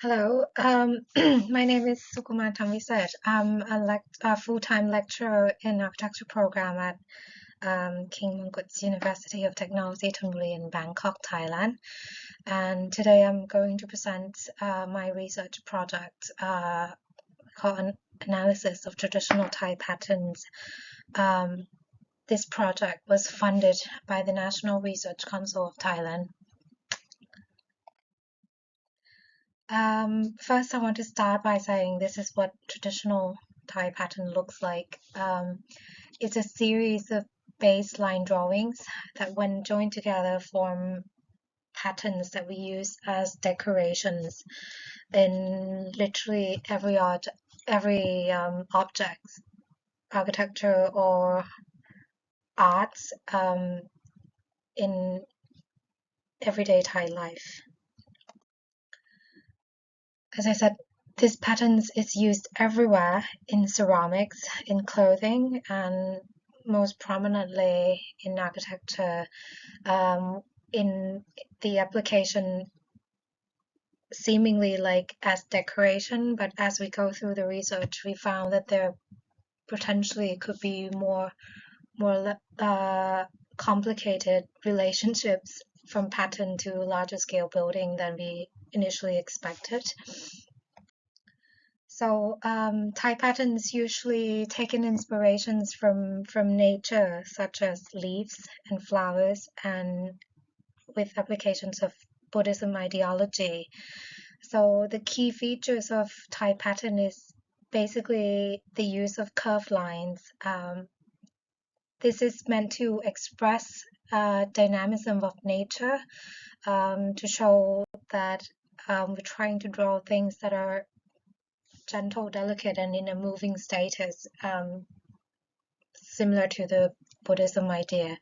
Hello, my name is Sukuman Thamviset. I'm a full-time lecturer in architecture program at King Mongkut's University of Technology, Thonburi in Bangkok, Thailand. And today I'm going to present my research project called an analysis of traditional Thai patterns. Um, this project was funded by the National Research Council of Thailand. First, I want to start by saying this is what traditional Thai pattern looks like. It's a series of baseline drawings that, when joined together, form patterns that we use as decorations in literally every object, architecture or arts in everyday Thai life. As I said, this pattern is used everywhere in ceramics, in clothing, and most prominently in architecture. In the application seemingly like as decoration, but as we go through the research, we found that there potentially could be more complicated relationships from pattern to larger scale building than we initially expected. So Thai patterns usually taken inspirations from nature, such as leaves and flowers, and with applications of Buddhism ideology. So the key features of Thai pattern is basically the use of curved lines. This is meant to express dynamism of nature, to show that we're trying to draw things that are gentle, delicate, and in a moving status, similar to the Buddhism idea.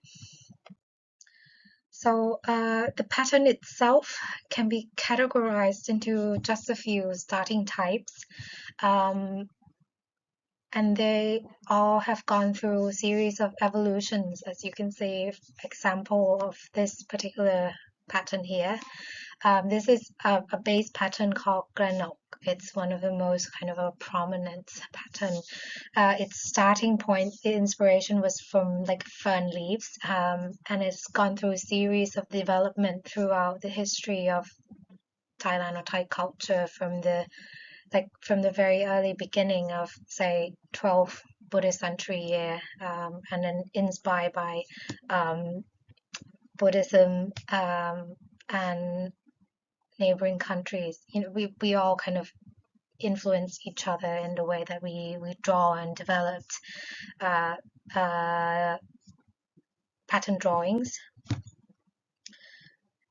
So the pattern itself can be categorized into just a few starting types, and they all have gone through a series of evolutions, as you can see, example of this particular pattern here. This is a base pattern called granok. It's one of the most kind of a prominent pattern. Its starting point, the inspiration was from like fern leaves, and it's gone through a series of development throughout the history of Thailand or Thai culture from the very early beginning of say 12th Buddhist century year, and then inspired by Buddhism and neighboring countries. We all kind of influence each other in the way that we draw and developed uh, uh, pattern drawings,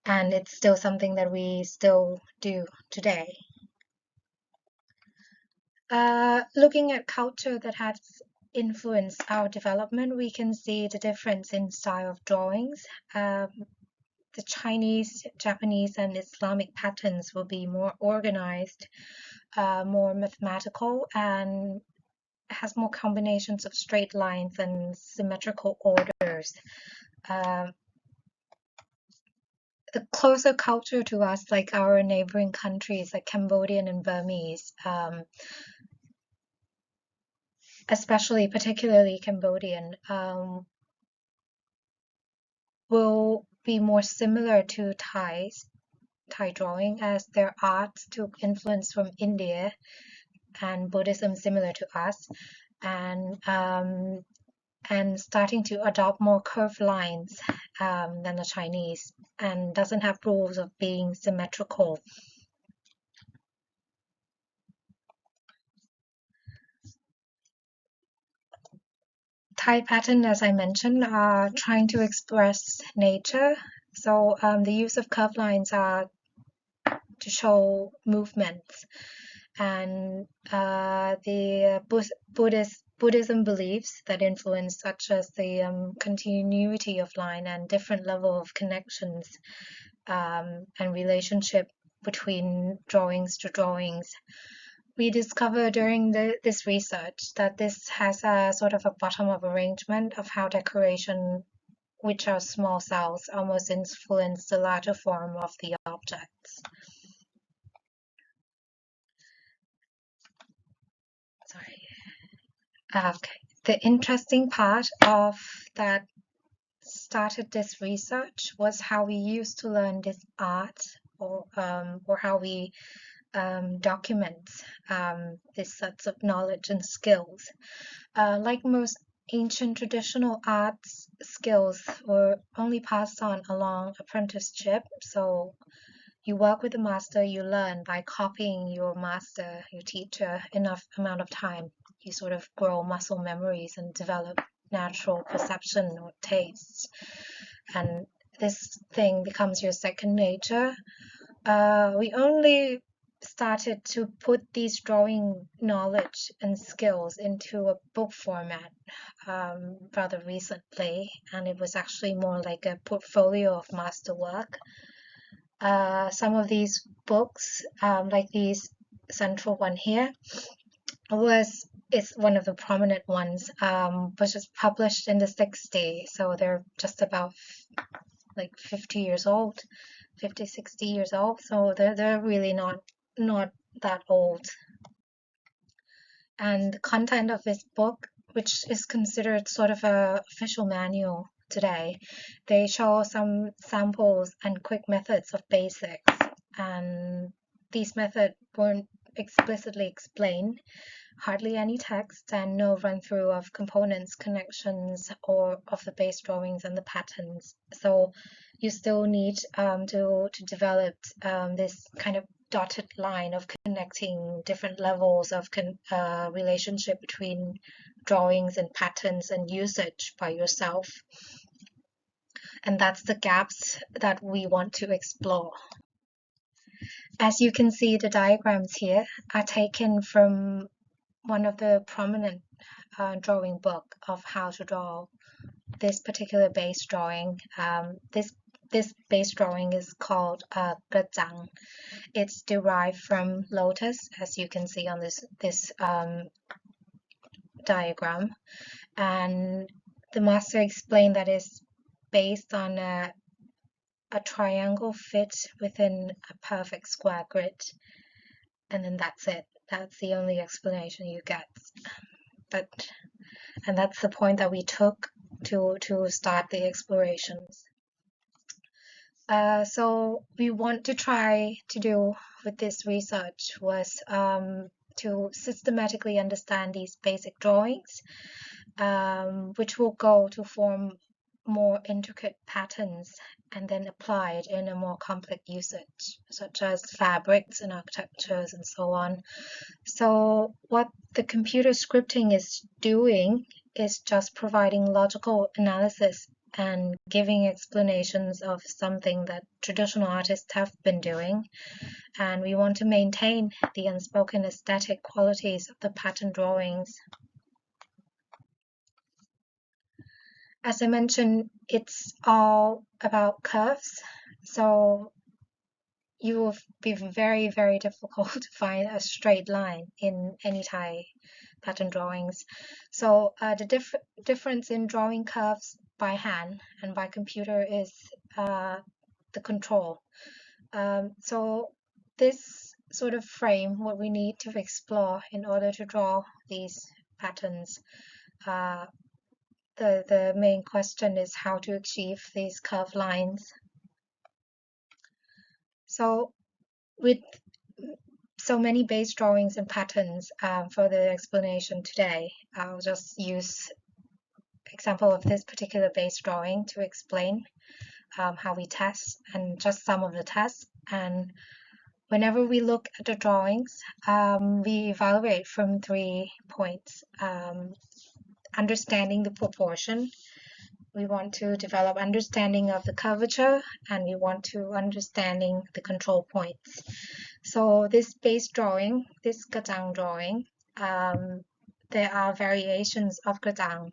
and it's still something that we still do today. Looking at culture that has influenced our development, we can see the difference in style of drawings. The Chinese, Japanese, and Islamic patterns will be more organized, more mathematical, and has more combinations of straight lines and symmetrical orders. The closer culture to us, like our neighboring countries, like Cambodian and Burmese, especially particularly Cambodian, will be more similar to Thai drawing, as their art took influence from India and Buddhism similar to us, and starting to adopt more curved lines than the Chinese, and doesn't have rules of being symmetrical. Thai pattern, as I mentioned, are trying to express nature. So the use of curved lines are to show movements, and the Buddhism beliefs that influence, such as the continuity of line and different level of connections and relationship between drawings to drawings. We discovered during this research that this has a sort of a bottom-up arrangement of how decoration, which are small cells, almost influence the larger form of the objects. Okay. The interesting part of that started this research was how we used to learn this art, or how we document these sets of knowledge and skills. Like most ancient traditional arts, skills were only passed on along apprenticeship. So you work with the master, you learn by copying your master, your teacher, enough amount of time. You sort of grow muscle memories and develop natural perception or tastes. And this thing becomes your second nature. We only started to put these drawing knowledge and skills into a book format rather recently, and it was actually more like a portfolio of masterwork. Some of these books, like these central one here, is one of the prominent ones, was just published in the 60s, so they're just about like 50 years old, 50, 60 years old, so they're really not that old. And the content of this book, which is considered sort of a official manual today, they show some samples and quick methods of basics, and these methods weren't explicitly explained, hardly any text, and no run-through of components, connections, or of the base drawings and the patterns. So you still need to develop this kind of dotted line of connecting different levels of relationship between drawings and patterns and usage by yourself. And that's the gaps that we want to explore. As you can see, the diagrams here are taken from one of the prominent drawing book of how to draw this particular base drawing. This base drawing is called Gazang. It's derived from lotus, as you can see on this diagram, and the master explained that it's based on a triangle fit within a perfect square grid, and then that's it. That's the only explanation you get. And that's the point that we took to start the explorations. So we want to try to do with this research was to systematically understand these basic drawings, which will go to form more intricate patterns and then applied in a more complex usage, such as fabrics and architectures and so on. So what the computer scripting is doing is just providing logical analysis and giving explanations of something that traditional artists have been doing. And we want to maintain the unspoken aesthetic qualities of the pattern drawings. As I mentioned, it's all about curves, so you will be very, very difficult to find a straight line in any Thai pattern drawings. So the difference in drawing curves by hand and by computer is the control. So this sort of frame what we need to explore in order to draw these patterns. The main question is how to achieve these curved lines. So with so many base drawings and patterns for the explanation today, I'll just use example of this particular base drawing to explain how we test and just some of the tests. And whenever we look at the drawings, we evaluate from 3 points. Understanding the proportion. We want to develop understanding of the curvature, and we want to understanding the control points. So this base drawing, this Gajang drawing, there are variations of Gajang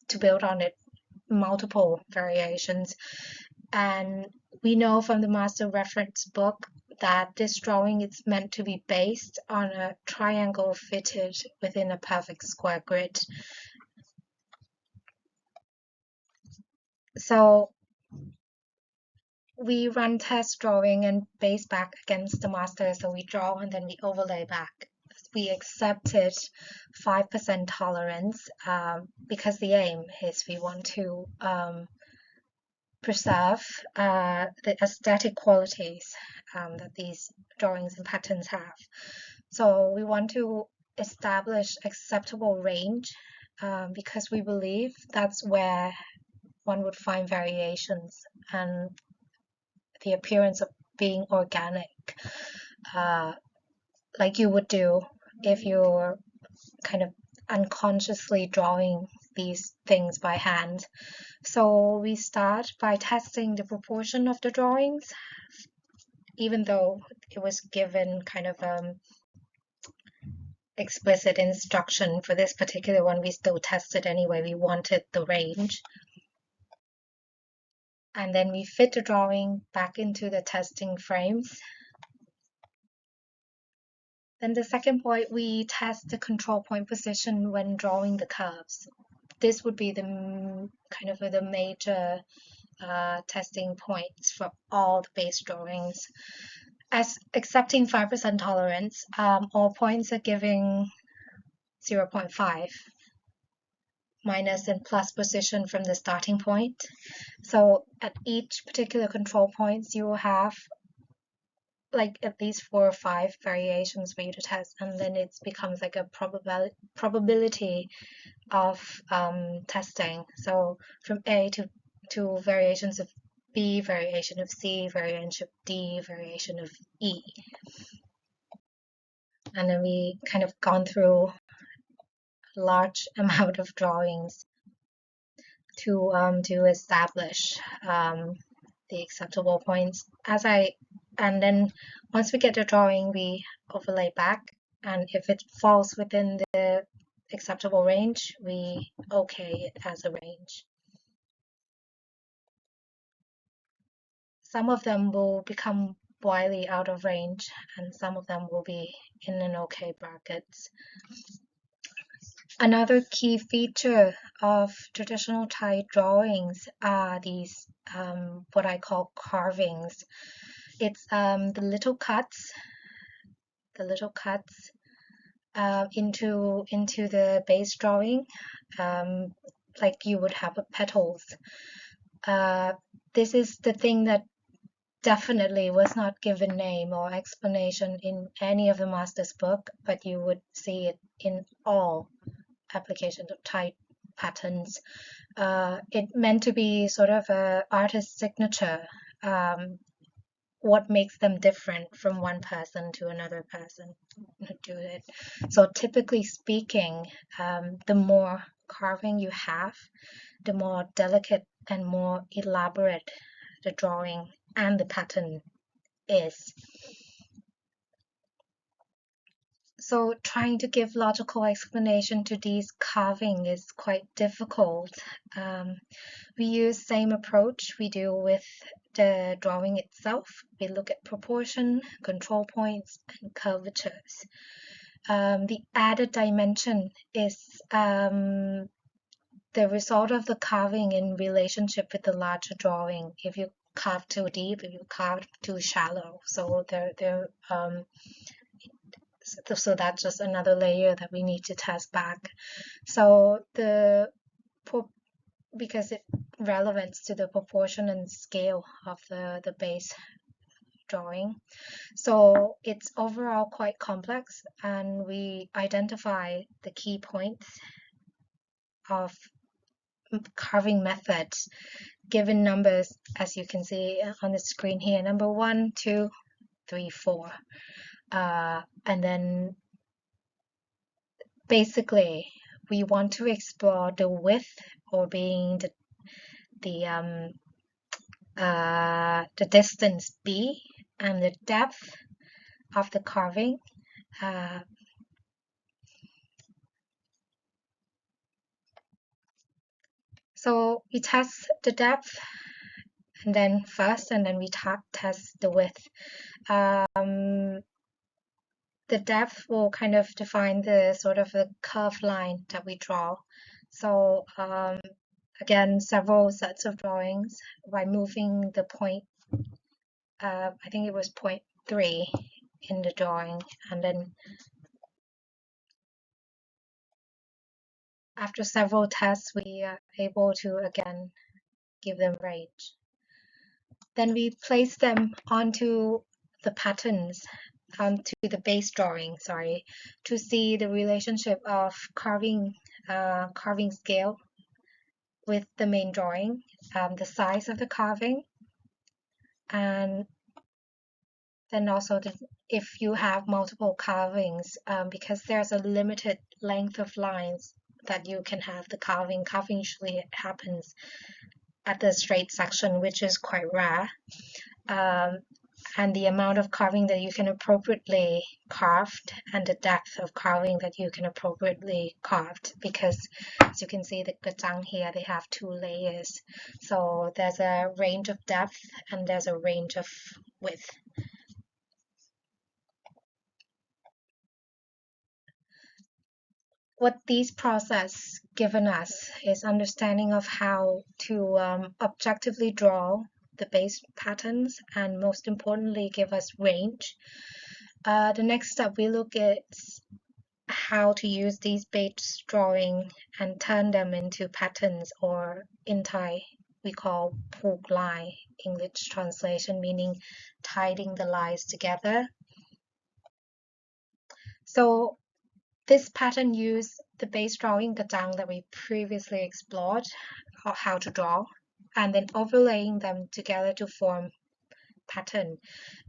to build on it, multiple variations. And we know from the master reference book that this drawing is meant to be based on a triangle fitted within a perfect square grid. So we run test drawing and base back against the master. So we draw and then we overlay back. we accepted 5% tolerance because the aim is we want to preserve the aesthetic qualities that these drawings and patterns have. So we want to establish acceptable range because we believe that's where one would find variations and the appearance of being organic, like you would do if you're kind of unconsciously drawing these things by hand. So we start by testing the proportion of the drawings, even though it was given kind of explicit instruction for this particular one, we still tested anyway. We wanted the range. And then we fit the drawing back into the testing frames. Then the second point, we test the control point position when drawing the curves. This would be the kind of the major testing points for all the base drawings. As accepting 5% tolerance, all points are giving 0.5 minus and plus position from the starting point. So at each particular control points, you will have like at least 4 or 5 variations for you to test, and then it becomes like a probability of testing. So from A to variations of B, variation of C, variation of D, variation of E. And then we kind of gone through a large amount of drawings to establish the acceptable points. And then once we get the drawing, we overlay back, and if it falls within the acceptable range, we okay it as a range. Some of them will become widely out of range, and some of them will be in an okay brackets. Another key feature of traditional Thai drawings are these what I call carvings. It's the little cuts into the base drawing, like you would have petals. This is the thing that definitely was not given name or explanation in any of the master's book, but you would see it in all applications of Thai patterns. It meant to be sort of an artist's signature, what makes them different from one person to another person who do it. So typically speaking, the more carving you have, the more delicate and more elaborate the drawing and the pattern is. So trying to give logical explanation to these carving is quite difficult. We use same approach we do with the drawing itself. We look at proportion, control points, and curvatures. The added dimension is the result of the carving in relationship with the larger drawing. If you carve too deep, if you carve too shallow, so so that's just another layer that we need to test back. So because it relevance to the proportion and scale of the base drawing. So it's overall quite complex, and we identify the key points of carving methods given numbers, as you can see on the screen here, number 1, 2, 3, 4. And then basically we want to explore the width, or being the distance B, and the depth of the carving. So we test the depth and then we test the width. The depth will kind of define the sort of the curved line that we draw. So again, several sets of drawings by moving the point, I think it was 0.3 in the drawing, and then after several tests, we are able to again give them range. Then we place them onto the patterns, onto the base drawing, sorry, to see the relationship of carving scale with the main drawing, the size of the carving, and then also if you have multiple carvings, because there's a limited length of lines that you can have the carving. Carving usually happens at the straight section, which is quite rare. And the amount of carving that you can appropriately carved and the depth of carving that you can appropriately carved, because as you can see the gazang here, they have 2 layers. So there's a range of depth and there's a range of width. What these process given us is understanding of how to objectively draw the base patterns, and most importantly give us range. The next step we look at how to use these base drawing and turn them into patterns, or in Thai we call Prague Slide, English translation meaning tying the lines together. So this pattern uses the base drawing gazang that we previously explored, or how to draw, and then overlaying them together to form pattern.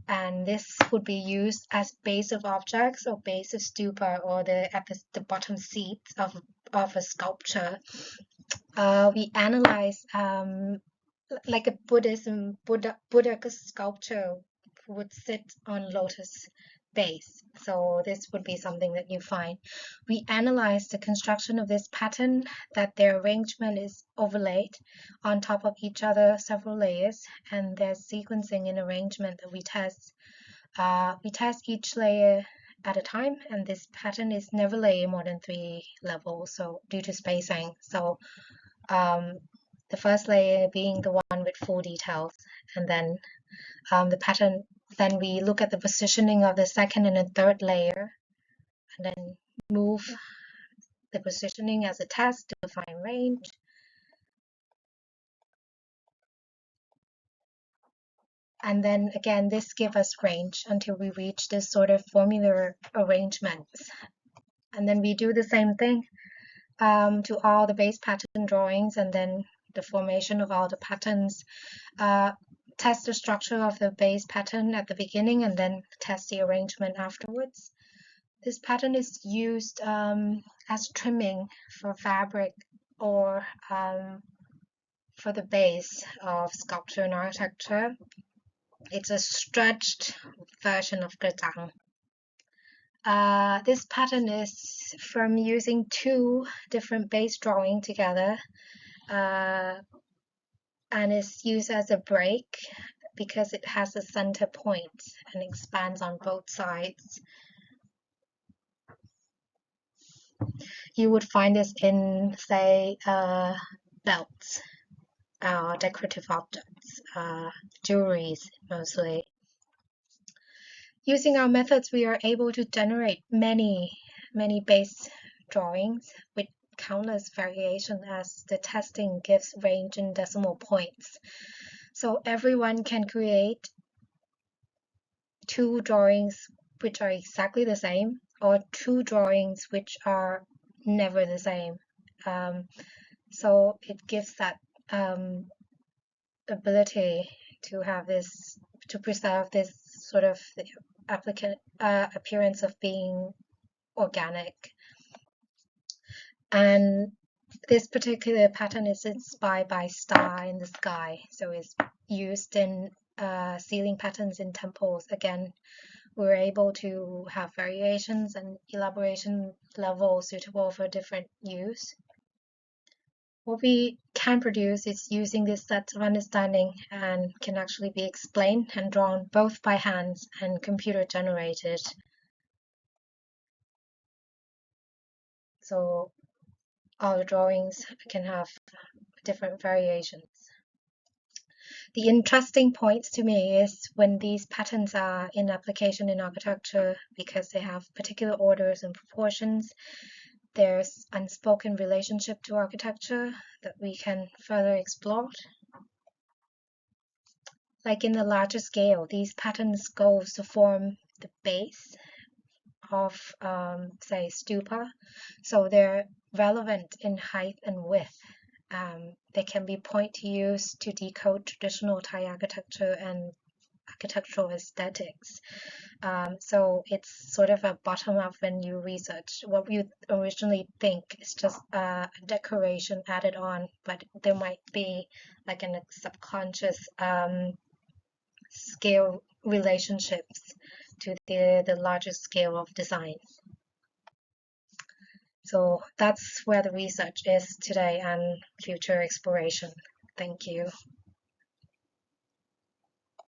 And this would be used as base of objects or base of stupa, or at the bottom seat of a sculpture. We analyze like a Buddha sculpture would sit on lotus base. So this would be something that you find. We analyze the construction of this pattern, that their arrangement is overlaid on top of each other, several layers, and there's sequencing and arrangement that we test. We test each layer at a time, and this pattern is never layer more than 3 levels, so due to spacing. So the first layer being the one with full details, and then the pattern, then we look at the positioning of the second and the third layer, and then move the positioning as a test to find range. And then again, this gives us range until we reach this sort of formula arrangements. And then we do the same thing to all the base pattern drawings, and then the formation of all the patterns. Test the structure of the base pattern at the beginning, and then test the arrangement afterwards. This pattern is used as trimming for fabric, or for the base of sculpture and architecture. It's a stretched version of gazang. This pattern is from using 2 different base drawing together, and is used as a break because it has a center point and expands on both sides. You would find this in, say, belts, decorative objects, jewelries mostly. Using our methods, we are able to generate many base drawings with countless variation, as the testing gives range in decimal points. So everyone can create 2 drawings which are exactly the same, or 2 drawings which are never the same. So it gives that ability to have this, to preserve this sort of appearance of being organic. And this particular pattern is inspired by star in the sky, so it's used in ceiling patterns in temples. Again, we're able to have variations and elaboration levels suitable for different use. What we can produce is using this set of understanding, and can actually be explained and drawn both by hands and computer generated. So all the drawings can have different variations. The interesting points to me is when these patterns are in application in architecture, because they have particular orders and proportions, there's unspoken relationship to architecture that we can further explore. Like in the larger scale, these patterns go to form the base of, say, stupa. So they're relevant in height and width. They can be point to use to decode traditional Thai architecture and architectural aesthetics. So it's sort of a bottom up when you research. What you originally think is just a decoration added on, but there might be like a subconscious scale relationships to the larger scale of design. So that's where the research is today and future exploration. Thank you.